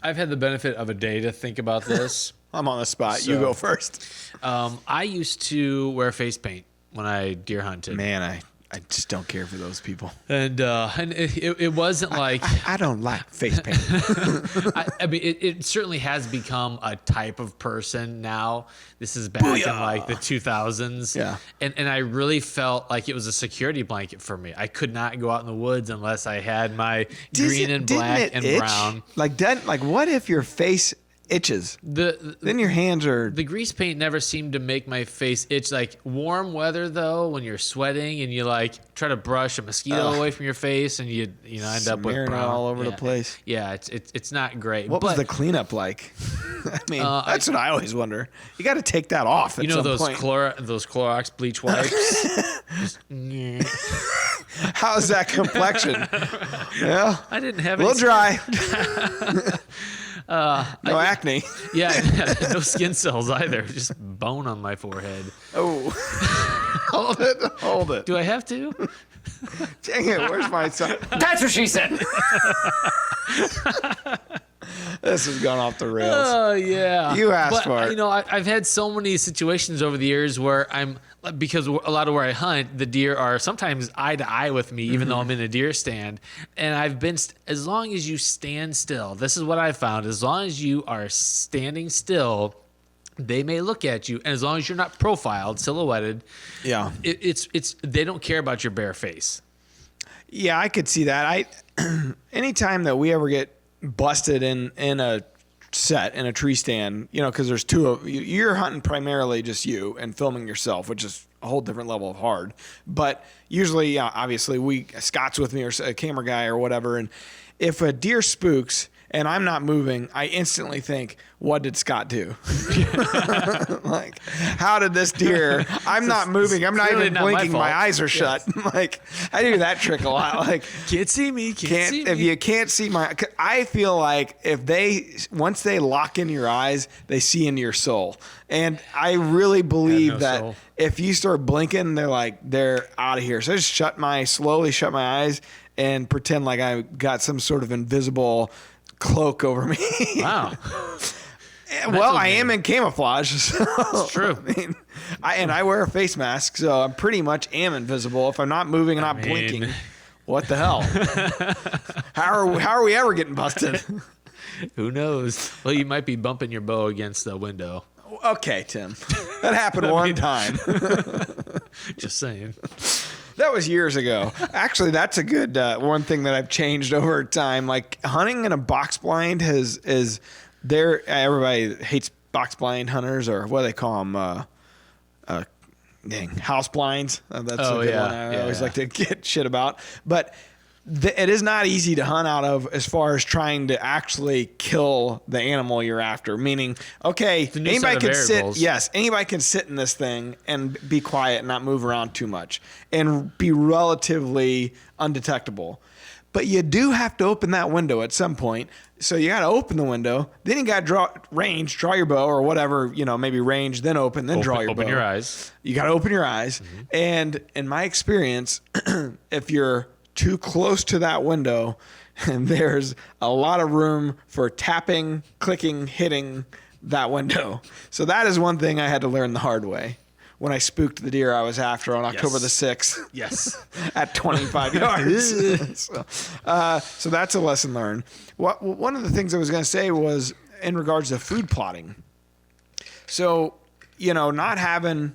I've had the benefit of a day to think about this. I'm on the spot. You go first. I used to wear face paint when I deer hunted. Man, I just don't care for those people. And it wasn't like... I don't like face paint. I mean, it certainly has become a type of person now. This is back in like the 2000s. Yeah. And I really felt like it was a security blanket for me. I could not go out in the woods unless I had my green and black and brown. Like what if your face itches? Then your hands are... The grease paint never seemed to make my face itch. Like warm weather though, when you're sweating and you like try to brush a mosquito away from your face and you end up with smearing it brown all over the place. Yeah, it's not great. What was the cleanup like? I mean, that's what I always wonder. You got to take that off at some those point. those Clorox bleach wipes? How's that complexion? Yeah, I didn't have a little dry. No acne. Yeah, no skin cells either. Just bone on my forehead. Oh, hold it. Do I have to? Dang it! Where's my son? That's what she said. This has gone off the rails. Oh yeah. You asked for it. You know, I've had so many situations over the years where because a lot of where I hunt, the deer are sometimes eye to eye with me, even though I'm in a deer stand. And I've been, as long as you stand still, this is what I found, as long as you are standing still, they may look at you. And as long as you're not profiled, silhouetted, Yeah. it's they don't care about your bare face. Yeah, I could see that. Anytime that we ever get busted in a set in a tree stand, because there's two of you, you're hunting primarily just you and filming yourself, which is a whole different level of hard. But usually, obviously, Scott's with me or a camera guy or whatever, and if a deer spooks and I'm not moving, I instantly think, what did Scott do? Like, how did this deer? I'm not moving. I'm not clearly even not my blinking. My fault. eyes are shut. Like, I do that trick a lot. Like, Can't see me. if you can't see I feel like once they lock in your eyes, they see into your soul. And I really believe that soul. if you start blinking, they're out of here. So I just slowly shut my eyes and pretend like I got some sort of invisible cloak over me. Wow. Well, I am in camouflage. So, It's true. I mean, I wear a face mask, so I'm pretty much am invisible. If I'm not moving and not blinking, what the hell? How are we ever getting busted? Who knows? Well, you might be bumping your bow against the window. Okay, Tim. That happened one time. Just saying. That was years ago. Actually, that's a good one thing that I've changed over time. Like, hunting in a box blind is there. Everybody hates box blind hunters, or what do they call them? House blinds. That's a good one I always like to get shit about. But it is not easy to hunt out of as far as trying to actually kill the animal you're after. Meaning, okay, anybody can sit. Yes, anybody can sit in this thing and be quiet and not move around too much and be relatively undetectable. But you do have to open that window at some point. So you got to open the window. Then you got to draw your bow or whatever, maybe range, then open, then draw your bow. Open your eyes. You got to open your eyes. Mm-hmm. And in my experience, if you're too close to that window, and there's a lot of room for tapping, clicking, hitting that window. So that is one thing I had to learn the hard way when I spooked the deer I was after on October the 6th. Yes. At 25 yards. So that's a lesson learned. One of the things I was going to say was in regards to food plotting. So, not having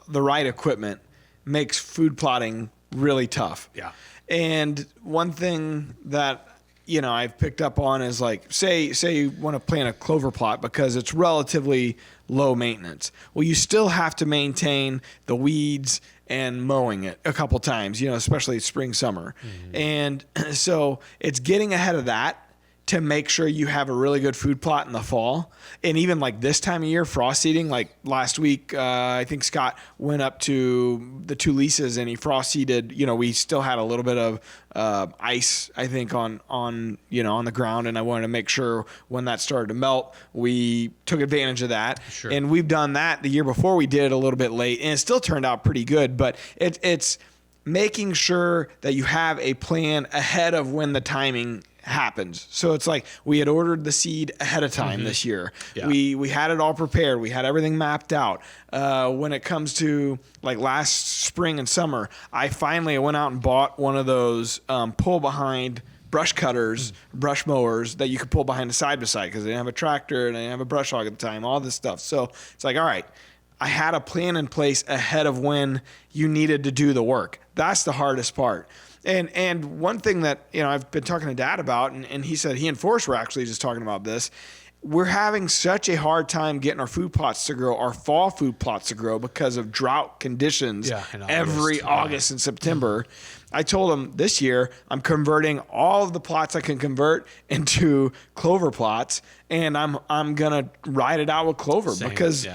the right equipment makes food plotting really tough. Yeah. And one thing that I've picked up on is like, say you want to plant a clover plot because it's relatively low maintenance. Well, you still have to maintain the weeds and mowing it a couple times, especially spring, summer. Mm-hmm. And so it's getting ahead of that to make sure you have a really good food plot in the fall. And even like this time of year, frost seeding, like last week, I think Scott went up to the two leases and he frost seeded, we still had a little bit of ice, I think on the ground. And I wanted to make sure when that started to melt, we took advantage of that. Sure. And we've done that the year before. We did it a little bit late and it still turned out pretty good, but it's making sure that you have a plan ahead of when the timing happens. So it's like we had ordered the seed ahead of time this year. Yeah. We had it all prepared. We had everything mapped out. When it comes to like last spring and summer, I finally went out and bought one of those pull behind brush cutters, brush mowers that you could pull behind the side by side because they didn't have a tractor and they didn't have a brush hog at the time, all this stuff. So it's like, all right, I had a plan in place ahead of when you needed to do the work. That's the hardest part. And one thing that, I've been talking to Dad about, and he said he and Forrest were actually just talking about this. We're having such a hard time getting our food plots to grow, our fall food plots to grow because of drought conditions every August and September. I told him this year I'm converting all of the plots I can convert into clover plots, and I'm going to ride it out with clover because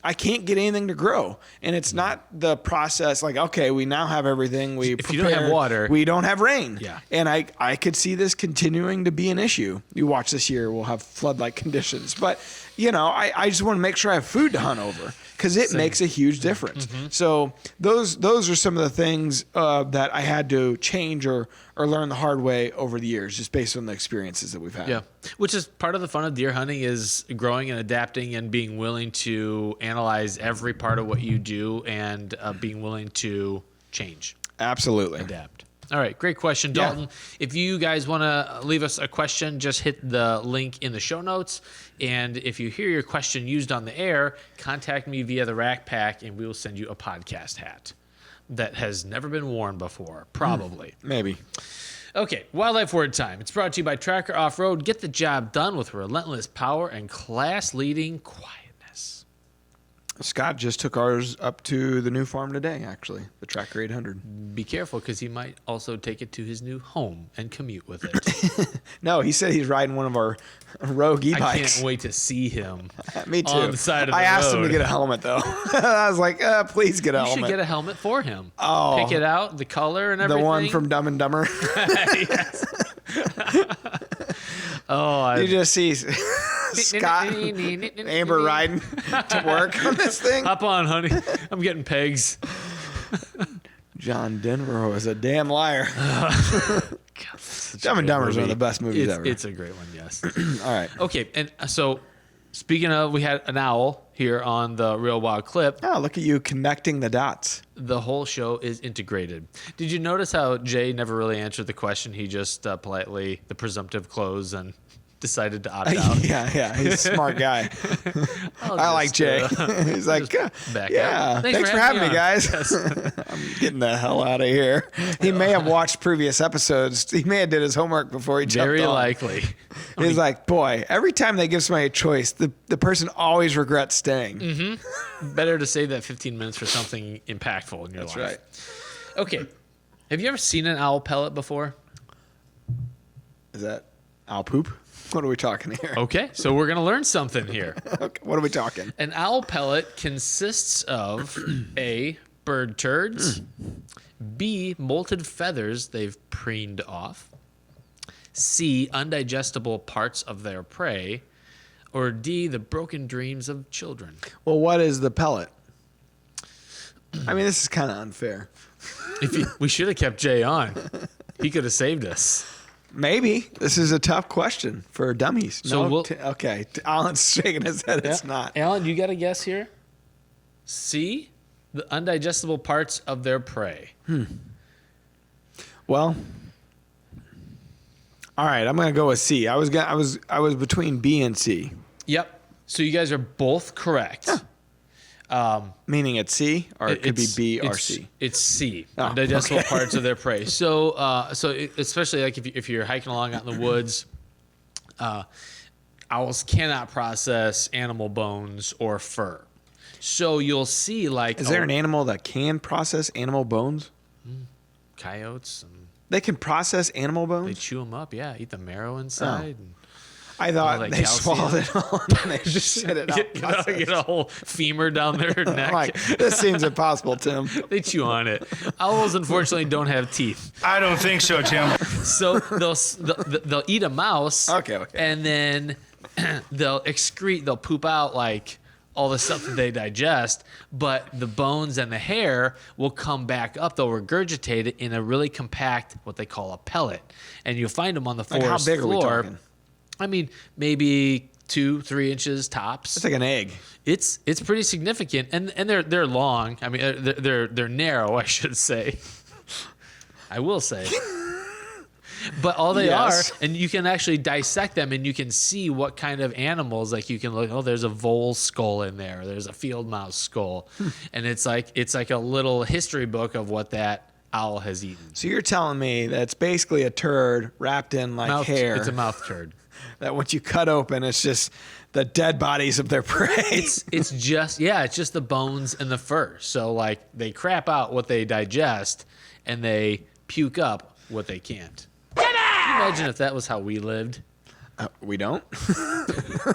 I can't get anything to grow. And it's not the process like, okay, we now have everything. If you don't have water. We don't have rain. Yeah. And I could see this continuing to be an issue. You watch this year, we'll have flood-like conditions. But, I just want to make sure I have food to hunt over because it makes a huge difference. Mm-hmm. So those are some of the things that I had to change or learn the hard way over the years, just based on the experiences that we've had. Yeah, which is part of the fun of deer hunting is growing and adapting and being willing to analyze every part of what you do and being willing to change. Absolutely. Adapt. All right, great question, Dalton. Yeah. If you guys want to leave us a question, just hit the link in the show notes. And if you hear your question used on the air, contact me via the Rack Pack, and we will send you a podcast hat that has never been worn before, probably. Maybe. Okay, Wildlife Word Time. It's brought to you by Tracker Off-Road. Get the job done with relentless power and class-leading quietness. Scott just took ours up to the new farm today, actually, the Tracker 800. Be careful, because he might also take it to his new home and commute with it. No, he said he's riding one of our Rogue e-bikes. I can't wait to see him. Me too. On the side of the I asked him road. to get a helmet, though. I was like, please get a You helmet. should get a helmet for him. Oh. Pick it out, the color and the everything. one from Dumb and Dumber. Yes. Oh, You just see Scott and Amber riding to work on this thing. Hop on, honey. I'm getting pegs. John Denver was a damn liar. Dumb and Dumber is one of the best movies ever. It's a great one, yes. All right. Okay, and so speaking of, we had an owl here on the Real Wild Clip. Oh, look at you connecting the dots. The whole show is integrated. Did you notice how Jay never really answered the question? He just politely, the presumptive close, and decided to opt out. Yeah, he's a smart guy. I like Jay. He's like, back yeah, out. thanks for having me, on. guys. Yes. I'm getting the hell out of here. He may have watched previous episodes. He may have did his homework before he jumped Very on. likely. He's like, boy, every time they give somebody a choice, the person always regrets staying. Mm-hmm. Better to save that 15 minutes for something impactful in your life. That's right. Okay. Have you ever seen an owl pellet before? Is that owl poop? What are we talking here? Okay, so we're going to learn something here. Okay, what are we talking? An owl pellet consists of A, bird turds, B, molted feathers they've preened off, C, undigestible parts of their prey, or D, the broken dreams of children. Well, what is the pellet? I mean, this is kind of unfair. We should have kept Jay on. He could have saved us. Maybe. This is a tough question for dummies. So we'll- okay. Alan's shaking his head. It's not. Alan, you got a guess here? C, the undigestible parts of their prey. Well, all right. I'm gonna go with C. I was between B and C. Yep. So you guys are both correct. Meaning it's C, or it could be B or it's- C. It's C. Oh, Undigestible okay. parts of their prey. So, especially like if you're hiking along out in the woods, owls cannot process animal bones or fur. So you'll see like Is there an animal that can process animal bones? coyotes and They can process animal they bones? chew them up. Yeah, eat the marrow inside. And I thought that they calcium. swallowed it all and then they just shit it out. get a whole femur down their neck. I'm like, this seems impossible, Tim. They chew on it. Owls unfortunately don't have teeth. I don't think so, Tim. So they'll eat a mouse. Okay. And then they'll excrete, they'll poop out like all the stuff that they digest, but the bones and the hair will come back up. They'll regurgitate it in a really compact, what they call a pellet. And you'll find them on the Like forest how big floor. are we talking? I mean, maybe 2-3 inches tops. It's like an egg. It's pretty significant, and they're long. I mean, they're narrow, I should say. I will say. But all they Yes. are, and you can actually dissect them, and you can see what kind of animals. Like you can look, oh, there's a vole skull in there. Or there's a field mouse skull, and it's like a little history book of what that owl has eaten. So you're telling me that it's basically a turd wrapped in like hair. It's a mouth turd. That once you cut open, it's just the dead bodies of their prey. It's just the bones and the fur. So like they crap out what they digest, and they puke up what they can't. Can you imagine if that was how we lived? We don't?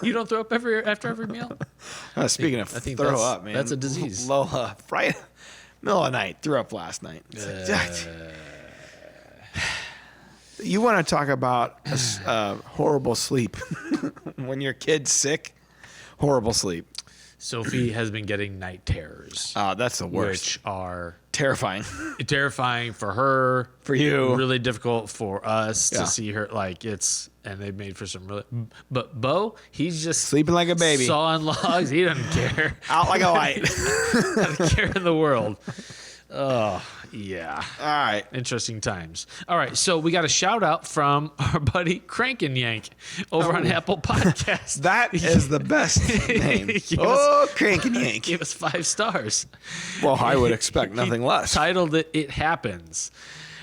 You don't throw up after every meal? Speaking of I think throw that's- up, man. that's a disease. Lola, Friday, middle of the night, threw up last night. You want to talk about horrible sleep. When your kid's sick, horrible sleep. Sophie has been getting night terrors, That's the worst. which are Terrifying. terrifying for her, For you. really difficult for us Yeah. to see her. Like and they've made for some really. But Bo, he's just Sleeping like a baby. sawing logs. He doesn't care. Out like a light. Doesn't care in the world. Oh yeah. All right. Interesting times. All right, so we got a shout out from our buddy Crank and Yank over on Apple Podcasts. That is the best name. Yes. Oh, Crank and Yank. Gave us 5 stars. Well, I would expect nothing less. Titled it "It Happens,"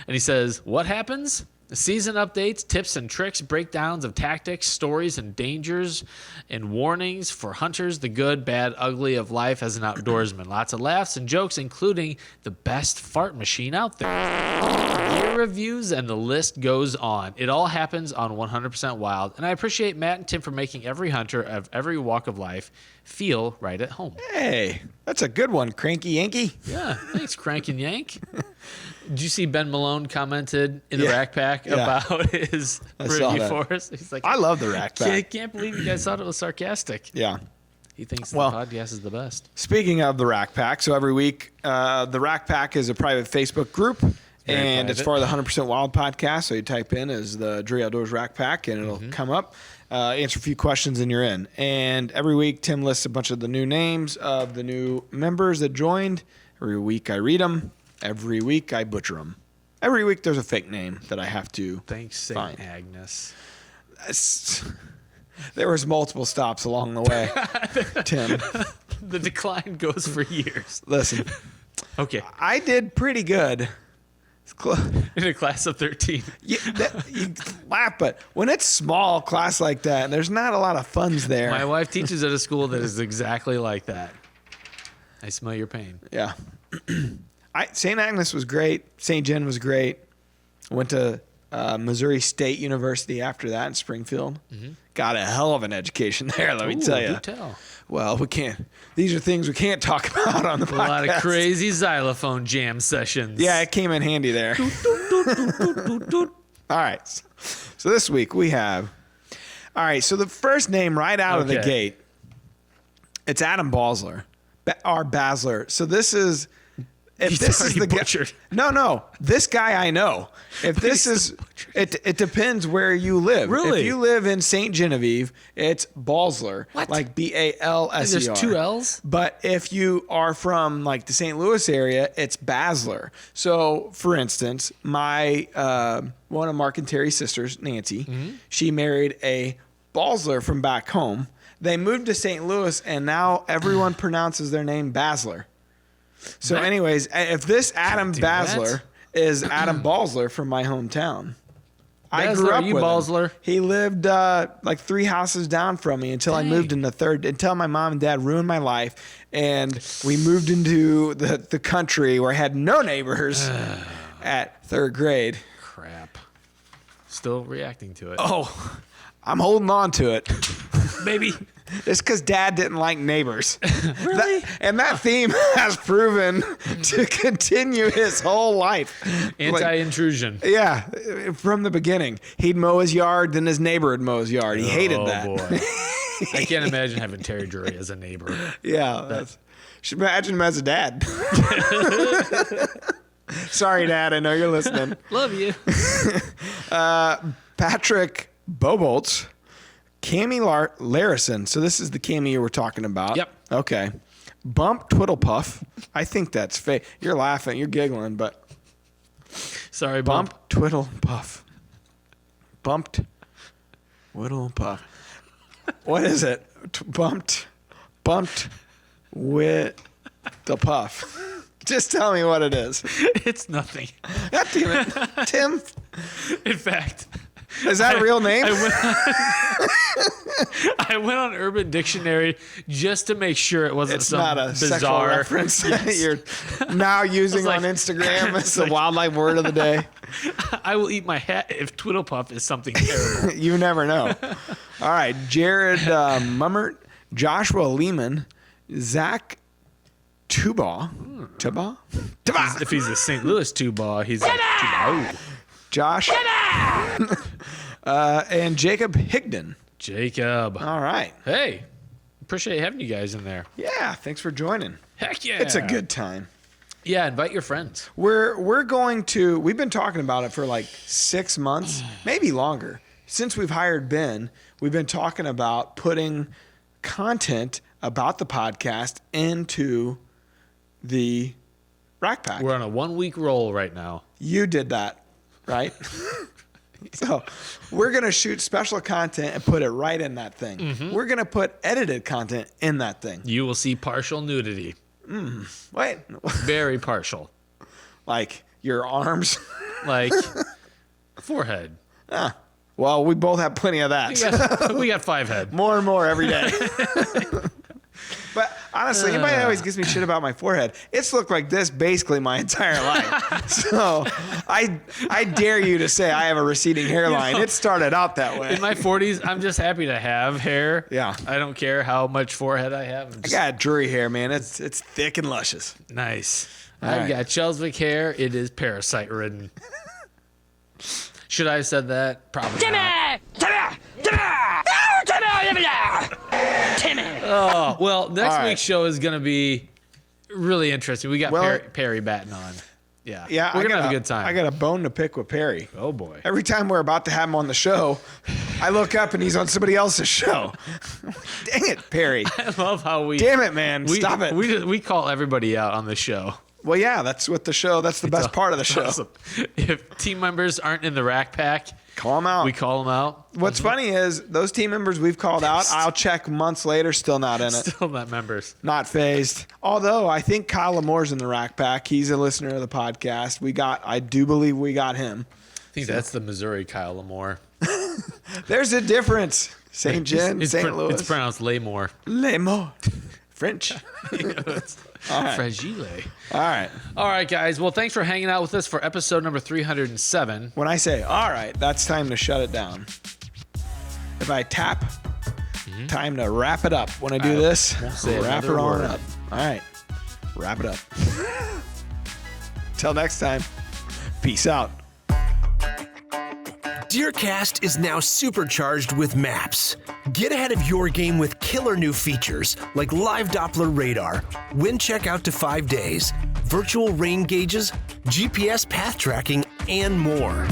and he says, "What happens? Season updates, tips and tricks, breakdowns of tactics, stories and dangers, and warnings for hunters, the good, bad, ugly of life as an outdoorsman. Lots of laughs and jokes, including the best fart machine out there. Gear reviews, and the list goes on. It all happens on 100% Wild, and I appreciate Matt and Tim for making every hunter of every walk of life feel right at home. Hey, that's a good one, Cranky Yankee. Yeah, thanks, Crank and Yank. Did you see Ben Malone commented in the Rack Pack about his review for us? He's like, I love the Rack Pack. I can't believe you guys thought it was sarcastic. Yeah. He thinks the podcast is the best. Speaking of the Rack Pack, so every week, the Rack Pack is a private Facebook group, and it's for the 100% Wild podcast. So you type in as the Dre Outdoors Rack Pack, and it'll come up. Answer a few questions, and you're in. And every week, Tim lists a bunch of the new names of the new members that joined. Every week, I read them. Every week, I butcher them. Every week, there's a fake name that I have to Thanks, St. find. Agnes. There was multiple stops along the way, Tim. The decline goes for years. Listen, Okay. I did pretty good. In a class of 13. You laugh, but when it's small class like that, there's not a lot of funds there. My wife teaches at a school that is exactly like that. I smell your pain. Yeah. St. Agnes was great. St. John was great. Went to Missouri State University after that in Springfield. Got a hell of an education there, let me tell you. Do tell. Well, we can't. These are things we can't talk about on the podcast. A lot of crazy xylophone jam sessions. Yeah, it came in handy there. All right. So this week we have. All right. So the first name right out of the gate, it's Adam Basler. Basler. So this is. If He's this is already the butchered. guy, no, this guy I know. If this is, it depends where you live. Really? If you live in St. Genevieve, it's Balsler, What? like BALSER. There's two L's? But if you are from like the St. Louis area, it's Basler. So, for instance, my one of Mark and Terry's sisters, Nancy, she married a Balsler from back home. They moved to St. Louis, and now everyone pronounces their name Basler. So, anyways, if this Adam do Basler is Adam Balsler from my hometown. I Basler, grew up are you with him. Balsler? He lived like 3 houses down from me until I moved in the third, until my mom and dad ruined my life. And we moved into the country where I had no neighbors at 3rd grade. Crap. Still reacting to it. Oh, I'm holding on to it. Baby. It's because Dad didn't like neighbors. Really? That theme has proven to continue his whole life. Anti-intrusion. Yeah, from the beginning. He'd mow his yard, then his neighbor would mow his yard. He hated that. Oh, boy. I can't imagine having Terry Drury as a neighbor. Yeah. Should imagine him as a dad. Sorry, Dad. I know you're listening. Love you. Patrick Bobolts. Cammy Larison. So this is the Cammy you were talking about. Yep. Okay. Bump Twiddlepuff. I think that's fake. You're laughing. You're giggling, but Sorry, Bump Twiddlepuff. Bumped Twiddlepuff. What is it? Bumped with the puff. Just tell me what it is. It's nothing. God damn it. Tim, In fact, is that a real name? I went on Urban Dictionary just to make sure it wasn't It's some not a sexual bizarre reference that Yes. you're now using like- on Instagram as the wildlife word of the day. I will eat my hat if Twiddlepuff is something terrible. You never know. All right. Jared Mummert, Joshua Lehman, Zach Tubaugh. Tubaugh? If he's a St. Louis two-ball, he's a two-ball. Josh. And Jacob Higdon. Jacob. All right. Hey, appreciate having you guys in there. Yeah. Thanks for joining. Heck yeah. It's a good time. Yeah, invite your friends. We're going to, we've been talking about it for like 6 months, maybe longer. Since we've hired Ben, we've been talking about putting content about the podcast into the Rack Pack. We're on a 1-week roll right now. You did that, right? So we're going to shoot special content and put it right in that thing. We're going to put edited content in that thing. You will see partial nudity. Wait, Very partial. like your arms? Like Forehead. Well, we both have plenty of that. We got 5 head. More and more every day. But honestly, anybody always gives me shit about my forehead. It's looked like this basically my entire life. So I dare you to say I have a receding hairline. It started out that way. In my 40s, I'm just happy to have hair. Yeah. I don't care how much forehead I have. I got drury hair, man. It's thick and luscious. Nice. All I've right. got Chelswick hair. It is parasite ridden. Should I have said that? Probably not. Oh, well, next right. week's show is going to be really interesting. We got Perry batting on. Yeah. Yeah, We're going to have a good time. I got a bone to pick with Perry. Oh, boy. Every time we're about to have him on the show, I look up and he's on somebody else's show. Dang it, Perry. I love how we... Damn it, man. Stop it. We call everybody out on the show. Well, yeah, that's what the show, that's the best part of the show. Awesome. If team members aren't in the rack pack, Call them out. we call them out. What's funny is those team members we've called out, I'll check months later, still not in it. Still not members. Not phased. Although I think Kyle Lamore's in the rack pack. He's a listener of the podcast. I do believe we got him. I think that's the Missouri Kyle Lamore. There's a difference. St. John, St. Louis. It's pronounced Lamore. Lamore. French. All right. Fragile. All right. All right, guys. Well, thanks for hanging out with us for episode number 307. When I say, all right, that's time to shut it down. If I tap, time to wrap it up. When I do this, won't say wrap it another on word. up. All right. Wrap it up. Till next time. Peace out. DeerCast is now supercharged with maps. Get ahead of your game with killer new features like live Doppler radar, wind check out to 5 days, virtual rain gauges, GPS path tracking, and more.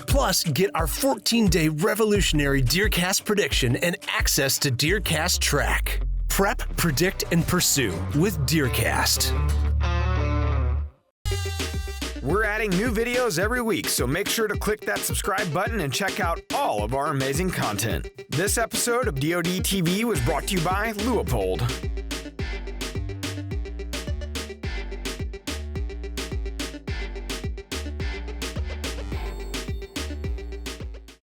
Plus, get our 14-day revolutionary DeerCast prediction and access to DeerCast Track. Prep, predict, and pursue with DeerCast. We're adding new videos every week, so make sure to click that subscribe button and check out all of our amazing content. This episode of DoD TV was brought to you by Leopold.